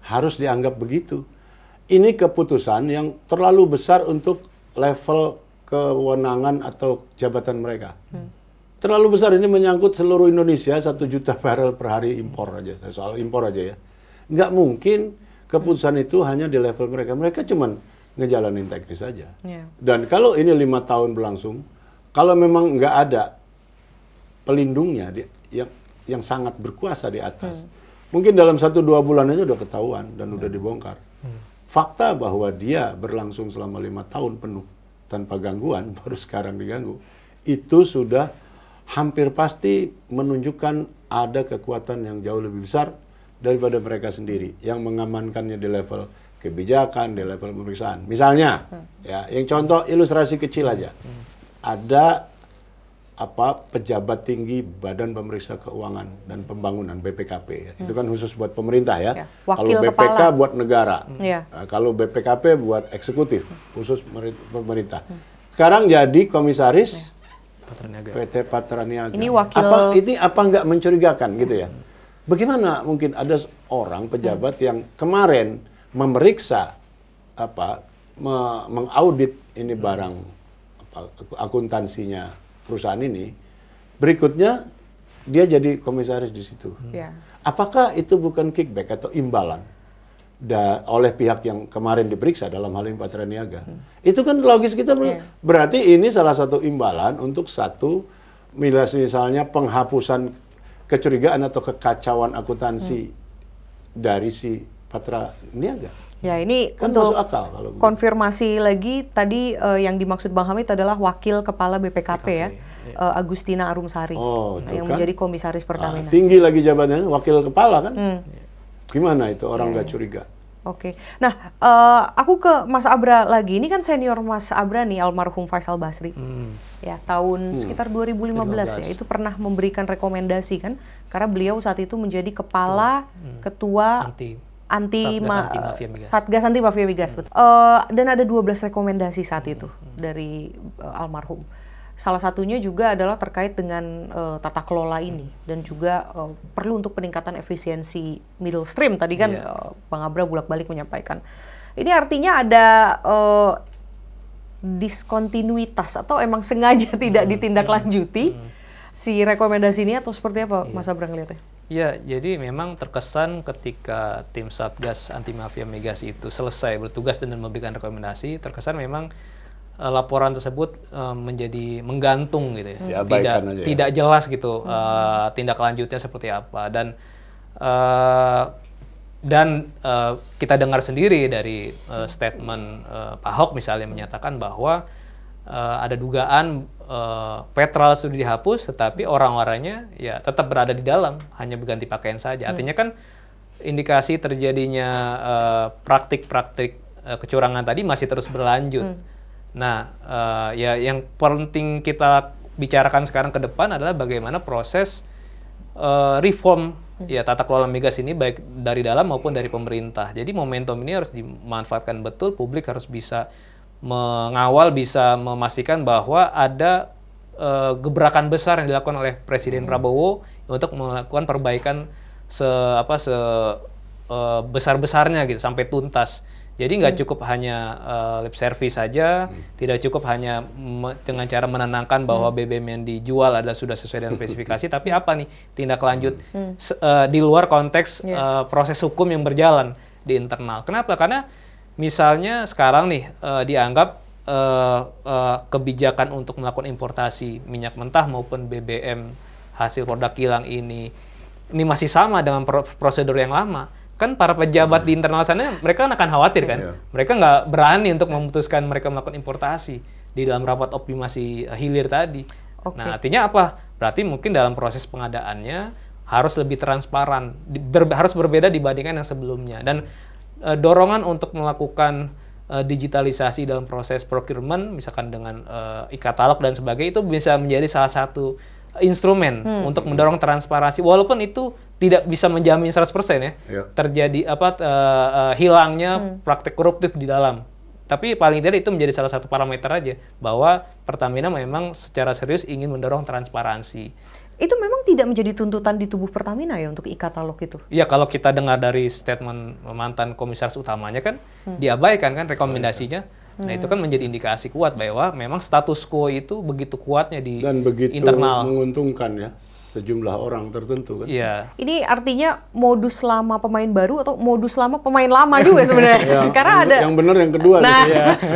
Harus dianggap begitu. Ini keputusan yang terlalu besar untuk level kewenangan atau jabatan mereka. Terlalu besar, ini menyangkut seluruh Indonesia, 1 juta barel per hari impor aja. Soal impor aja ya. Nggak mungkin keputusan itu hanya di level mereka. Mereka cuma ngejalanin teknis saja. Dan kalau ini 5 tahun berlangsung, kalau memang nggak ada pelindungnya yang sangat berkuasa di atas, mungkin dalam 1-2 bulan itu udah ketahuan dan udah dibongkar. Fakta bahwa dia berlangsung selama 5 tahun penuh tanpa gangguan, baru sekarang diganggu, itu sudah hampir pasti menunjukkan ada kekuatan yang jauh lebih besar daripada mereka sendiri yang mengamankannya di level kebijakan, di level pemeriksaan. Misalnya, ya, yang contoh ilustrasi kecil aja, ada pejabat tinggi Badan Pemeriksa Keuangan dan Pembangunan (BPKP). Ya. Itu kan khusus buat pemerintah ya. Kalau BPK kepala buat negara, nah, kalau BPKP buat eksekutif, khusus pemerintah. Sekarang jadi komisaris PT Patra Niaga. Ini wakil. Apa nggak mencurigakan gitu ya? Bagaimana mungkin ada orang pejabat yang kemarin memeriksa mengaudit ini barang akuntansinya perusahaan ini, berikutnya dia jadi komisaris di situ. Apakah itu bukan kickback atau imbalan oleh pihak yang kemarin diperiksa, dalam hal ini Patra Niaga? Itu kan logis kita berarti ini salah satu imbalan untuk misalnya penghapusan kecurigaan atau kekacauan akuntansi dari si Patra Niaga. Ya, ini kan untuk masuk akal kalau konfirmasi lagi tadi yang dimaksud Bang Hamid adalah Wakil Kepala BPKP ya, Agustina Arumsari, yang kan menjadi komisaris Pertamina. Tinggi lagi jabatannya, Wakil Kepala kan? Gimana itu orang nggak curiga? Oke. Nah, aku ke Mas Abra lagi. Ini kan senior Mas Abra nih, almarhum Faisal Basri. Ya, tahun sekitar 2015 ya, itu pernah memberikan rekomendasi kan, karena beliau saat itu menjadi kepala ketua Satgas Anti Mafia Migas. Dan ada 12 rekomendasi saat itu dari almarhum. Salah satunya juga adalah terkait dengan tata kelola ini dan juga perlu untuk peningkatan efisiensi middle stream. Tadi kan Bang Abra bolak-balik menyampaikan. Ini artinya ada diskontinuitas atau emang sengaja tidak ditindaklanjuti si rekomendasi ini atau seperti apa Mas Abrang lihatnya? Ya, jadi memang terkesan ketika tim Satgas Anti Mafia Migas itu selesai bertugas dan memberikan rekomendasi, terkesan memang laporan tersebut menjadi menggantung gitu ya, tidak jelas gitu tindak lanjutnya seperti apa, dan kita dengar sendiri dari statement Pak Ahok misalnya menyatakan bahwa ada dugaan Petrol sudah dihapus, tetapi orang-orangnya ya tetap berada di dalam, hanya berganti pakaian saja. Artinya kan indikasi terjadinya praktik-praktik kecurangan tadi masih terus berlanjut. Nah, ya yang penting kita bicarakan sekarang ke depan adalah bagaimana proses reform ya tata kelola migas ini baik dari dalam maupun dari pemerintah. Jadi momentum ini harus dimanfaatkan betul, publik harus bisa mengawal, bisa memastikan bahwa ada gebrakan besar yang dilakukan oleh Presiden Prabowo untuk melakukan perbaikan besar-besarnya gitu sampai tuntas. Jadi nggak cukup hanya lip service saja, tidak cukup hanya dengan cara menenangkan bahwa BBM yang dijual adalah sudah sesuai dengan spesifikasi, tapi apa nih tindak lanjut di luar konteks proses hukum yang berjalan di internal. Kenapa? Karena misalnya sekarang nih dianggap kebijakan untuk melakukan importasi minyak mentah maupun BBM hasil produk kilang ini masih sama dengan prosedur yang lama. Kan para pejabat di internal sana mereka akan khawatir kan, mereka nggak berani untuk memutuskan mereka melakukan importasi di dalam rapat optimasi hilir tadi. Nah artinya apa? Berarti mungkin dalam proses pengadaannya harus lebih transparan, harus berbeda dibandingkan yang sebelumnya. Dan dorongan untuk melakukan digitalisasi dalam proses procurement, misalkan dengan e-katalog dan sebagainya, itu bisa menjadi salah satu instrumen untuk mendorong transparansi, walaupun itu tidak bisa menjamin 100% ya, terjadi hilangnya praktek koruptif di dalam. Tapi paling tidak itu menjadi salah satu parameter aja bahwa Pertamina memang secara serius ingin mendorong transparansi. Itu memang tidak menjadi tuntutan di tubuh Pertamina ya untuk e-katalog itu? Iya, kalau kita dengar dari statement mantan komisaris utamanya kan diabaikan kan rekomendasinya. Nah itu kan menjadi indikasi kuat bahwa memang status quo itu begitu kuatnya di dan begitu internal. Menguntungkan ya sejumlah orang tertentu kan. Iya. Ini artinya modus lama pemain baru atau modus lama pemain lama juga sebenarnya. Karena ada yang benar yang kedua. Nah,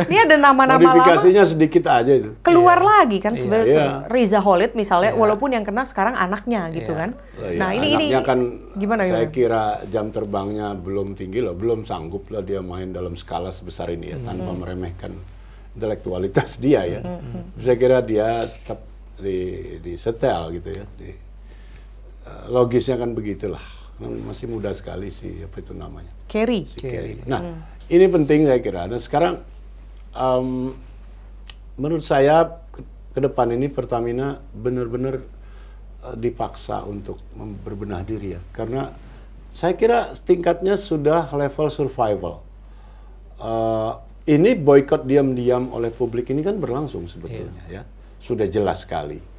ini ada nama-nama lama. Modifikasinya sedikit aja itu. Keluar lagi kan sebenarnya Riza Khalid misalnya, walaupun yang kena sekarang anaknya gitu kan. Nah ini kan gimana saya kira jam terbangnya belum tinggi loh, belum sanggup lah dia main dalam skala sebesar ini ya tanpa meremehkan intelektualitas dia ya. Saya kira dia tetap di setel gitu ya. Logisnya kan begitulah, masih muda sekali sih, apa itu namanya? Kerry. Si Kerry. Nah, ini penting saya kira. Dan sekarang menurut saya ke depan ini Pertamina benar-benar dipaksa untuk berbenah diri ya, karena saya kira tingkatnya sudah level survival. Ini boykot diam-diam oleh publik ini kan berlangsung sebetulnya ya, sudah jelas sekali.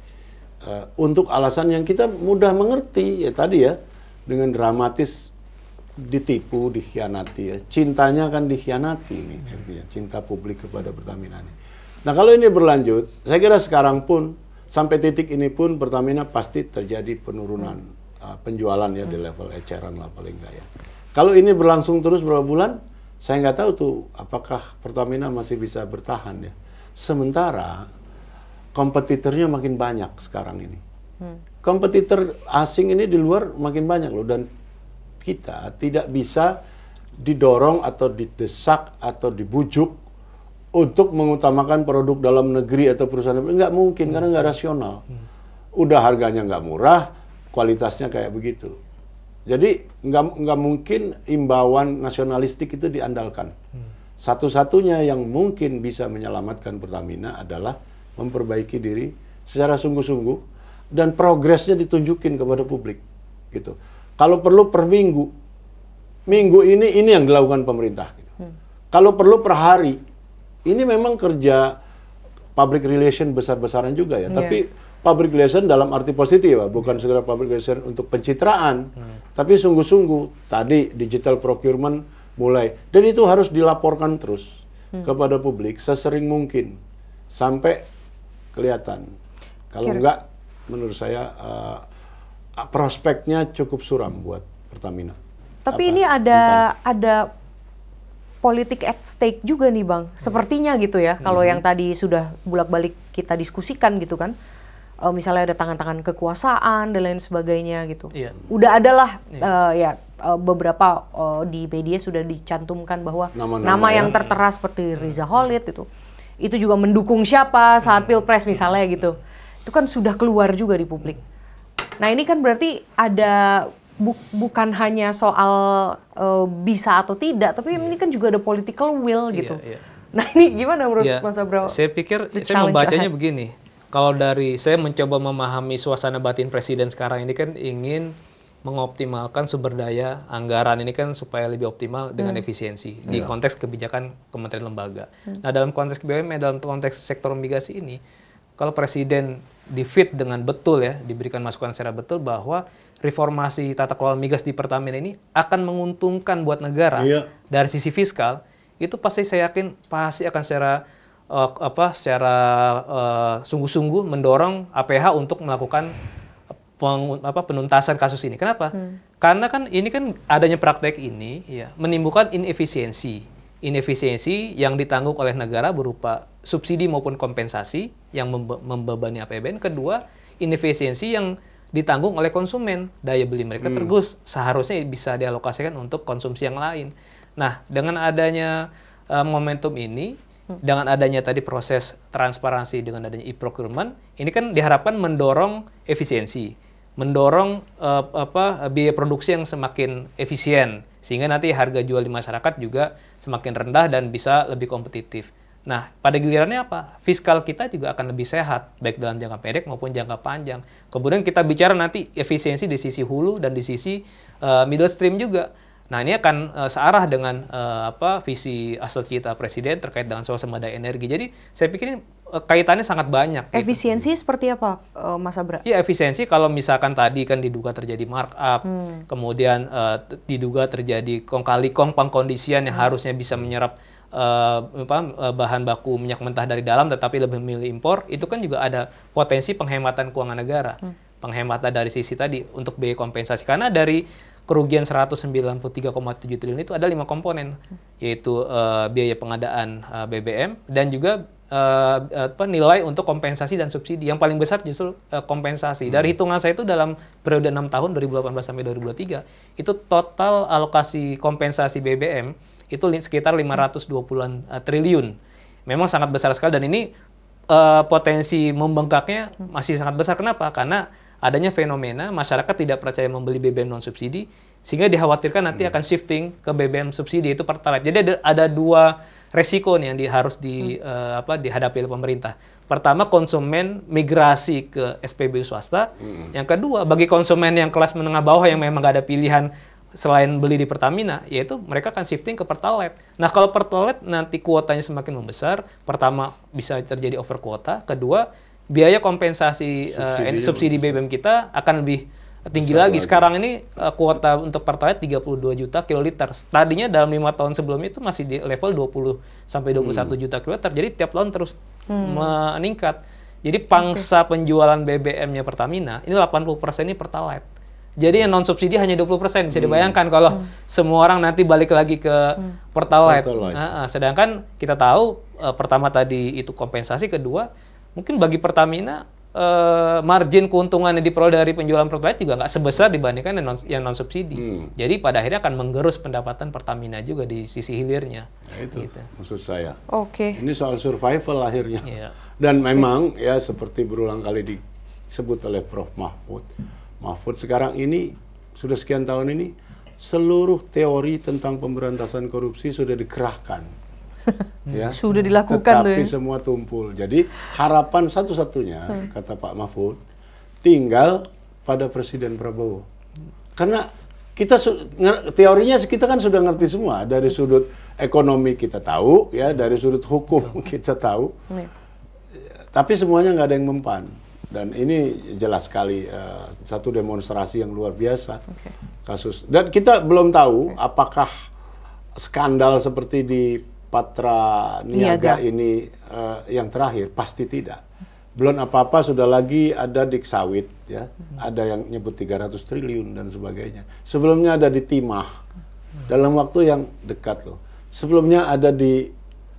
Untuk alasan yang kita mudah mengerti ya tadi ya, dengan dramatis ditipu, dikhianati ya. Cintanya kan dikhianati ini artinya, cinta publik kepada Pertamina ini. Nah kalau ini berlanjut, saya kira sekarang pun sampai titik ini pun Pertamina pasti terjadi penurunan penjualan ya di level eceran lah paling nggak ya. Kalau ini berlangsung terus berapa bulan, saya nggak tahu tuh apakah Pertamina masih bisa bertahan ya. Sementara kompetitornya makin banyak sekarang ini. Kompetitor asing ini di luar makin banyak loh, dan kita tidak bisa didorong atau didesak atau dibujuk untuk mengutamakan produk dalam negeri atau perusahaan. Nggak mungkin, karena nggak rasional. Udah harganya nggak murah, kualitasnya kayak begitu. Jadi nggak mungkin imbauan nasionalistik itu diandalkan. Satu-satunya yang mungkin bisa menyelamatkan Pertamina adalah memperbaiki diri secara sungguh-sungguh dan progresnya ditunjukin kepada publik gitu. Kalau perlu per minggu ini yang dilakukan pemerintah gitu. Kalau perlu per hari, ini memang kerja public relation besar-besaran juga ya, tapi public relation dalam arti positif ya, bukan segera public relation untuk pencitraan, tapi sungguh-sungguh tadi digital procurement mulai, dan itu harus dilaporkan terus kepada publik sesering mungkin sampai kelihatan. Kalau enggak, menurut saya prospeknya cukup suram buat Pertamina. Tapi ini ada politik at stake juga nih Bang, sepertinya gitu ya. Kalau yang tadi sudah bolak-balik kita diskusikan gitu kan, misalnya ada tangan-tangan kekuasaan dan lain sebagainya gitu. Udah adalah beberapa di media sudah dicantumkan bahwa nama yang tertera seperti Riza Khalid itu juga mendukung siapa saat pilpres misalnya gitu. Itu kan sudah keluar juga di publik. Nah ini kan berarti ada bukan hanya soal bisa atau tidak, tapi ini kan juga ada political will gitu. Nah ini gimana menurut Mas Abra? Saya pikir, saya membacanya begini. Kalau dari saya mencoba memahami suasana batin Presiden sekarang ini kan ingin mengoptimalkan sumber daya anggaran ini kan supaya lebih optimal dengan efisiensi di konteks kebijakan kementerian lembaga. Nah dalam konteks BUMN, dalam konteks sektor obligasi ini, kalau Presiden di-fit dengan betul ya, diberikan masukan secara betul bahwa reformasi tata kelola migas di Pertamina ini akan menguntungkan buat negara dari sisi fiskal, itu pasti saya yakin pasti akan secara sungguh-sungguh mendorong APH untuk melakukan penuntasan kasus ini. Kenapa? Karena kan ini kan adanya praktek ini menimbulkan inefisiensi yang ditanggung oleh negara berupa subsidi maupun kompensasi yang membebani APBN. Kedua, inefisiensi yang ditanggung oleh konsumen, daya beli mereka tergerus, seharusnya bisa dialokasikan untuk konsumsi yang lain. Nah, dengan adanya momentum ini, dengan adanya tadi proses transparansi, dengan adanya e-procurement, ini kan diharapkan mendorong efisiensi, mendorong biaya produksi yang semakin efisien, sehingga nanti harga jual di masyarakat juga semakin rendah dan bisa lebih kompetitif. Nah, pada gilirannya apa? Fiskal kita juga akan lebih sehat, baik dalam jangka pendek maupun jangka panjang. Kemudian kita bicara nanti efisiensi di sisi hulu dan di sisi middle stream juga. Nah, ini akan searah dengan visi asal cita Presiden terkait dengan swasembada energi. Jadi, saya pikir ini kaitannya sangat banyak. Efisiensi seperti apa, Mas Abra? Ya, efisiensi kalau misalkan tadi kan diduga terjadi markup, kemudian diduga terjadi kong kali kong pengkondisian yang harusnya bisa menyerap bahan baku minyak mentah dari dalam tetapi lebih memilih impor, itu kan juga ada potensi penghematan keuangan negara. Penghematan dari sisi tadi untuk biaya kompensasi. Karena dari kerugian 193,7 triliun itu ada 5 komponen, yaitu biaya pengadaan BBM dan juga nilai untuk kompensasi dan subsidi. Yang paling besar justru kompensasi. Dari hitungan saya itu dalam periode 6 tahun 2018 sampai 2023 itu total alokasi kompensasi BBM itu sekitar 520-an triliun. Memang sangat besar sekali dan ini potensi membengkaknya masih sangat besar. Kenapa? Karena adanya fenomena masyarakat tidak percaya membeli BBM non subsidi sehingga dikhawatirkan nanti akan shifting ke BBM subsidi, itu Pertalite. Jadi ada dua resiko nih yang harus dihadapi oleh pemerintah. Pertama, konsumen migrasi ke SPBU swasta. Yang kedua, bagi konsumen yang kelas menengah bawah yang memang nggak ada pilihan selain beli di Pertamina, yaitu mereka akan shifting ke Pertalite. Nah, kalau Pertalite nanti kuotanya semakin membesar, pertama bisa terjadi over kuota, kedua biaya kompensasi subsidi BBM kita akan lebih tinggi lagi. Sekarang ini kuota untuk Pertalite 32 juta kiloliter. Tadinya dalam 5 tahun sebelumnya itu masih di level 20 sampai 21 juta kiloliter. Jadi tiap tahun terus meningkat. Jadi pangsa penjualan BBM-nya Pertamina ini 80% ini Pertalite. Jadi yang non subsidi hanya 20%. Bisa dibayangkan kalau semua orang nanti balik lagi ke Pertalite. Sedangkan kita tahu pertama tadi itu kompensasi, kedua mungkin bagi Pertamina margin keuntungan yang diperoleh dari penjualan Pertalite juga nggak sebesar dibandingkan yang non subsidi. Jadi pada akhirnya akan menggerus pendapatan Pertamina juga di sisi hilirnya. Nah, itu gitu. Maksud saya. Ini soal survival akhirnya. Dan memang ya seperti berulang kali disebut oleh Prof. Mahfud sekarang ini sudah sekian tahun ini seluruh teori tentang pemberantasan korupsi sudah dikerahkan. Ya, sudah dilakukan. Tetapi semua tumpul. Jadi harapan satu-satunya kata Pak Mahfud tinggal pada Presiden Prabowo. Karena kita teorinya kita kan sudah ngerti semua, dari sudut ekonomi kita tahu, ya, dari sudut hukum kita tahu. Tapi semuanya nggak ada yang mempan. Dan ini jelas sekali satu demonstrasi yang luar biasa kasus. Dan kita belum tahu apakah skandal seperti di Patra Niaga ini yang terakhir, pasti tidak. Belum apa-apa sudah lagi ada di sawit, ya. Ada yang nyebut 300 triliun dan sebagainya. Sebelumnya ada di timah, dalam waktu yang dekat loh. Sebelumnya ada di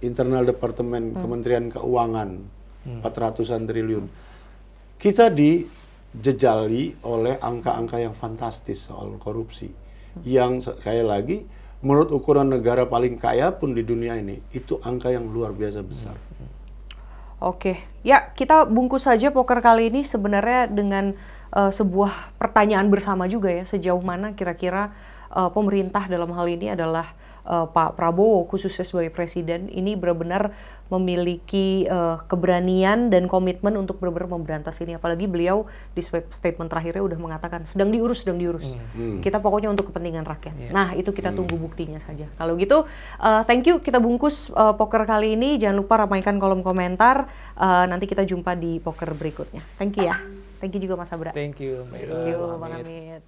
internal departemen Kementerian Keuangan, 400-an triliun. Kita dijejali oleh angka-angka yang fantastis soal korupsi. Yang sekali lagi, menurut ukuran negara paling kaya pun di dunia ini, itu angka yang luar biasa besar. Oke, ya kita bungkus saja poker kali ini sebenarnya dengan sebuah pertanyaan bersama juga ya, sejauh mana kira-kira pemerintah dalam hal ini adalah Pak Prabowo khususnya sebagai presiden ini benar-benar memiliki keberanian dan komitmen untuk benar-benar memberantas ini. Apalagi beliau di statement terakhirnya udah mengatakan sedang diurus. Kita pokoknya untuk kepentingan rakyat. Nah itu kita tunggu buktinya saja. Kalau gitu, thank you. Kita bungkus poker kali ini. Jangan lupa ramaikan kolom komentar. Nanti kita jumpa di poker berikutnya. Thank you ya. Thank you juga Mas Abra. Thank you, Thank you Bang Hamid.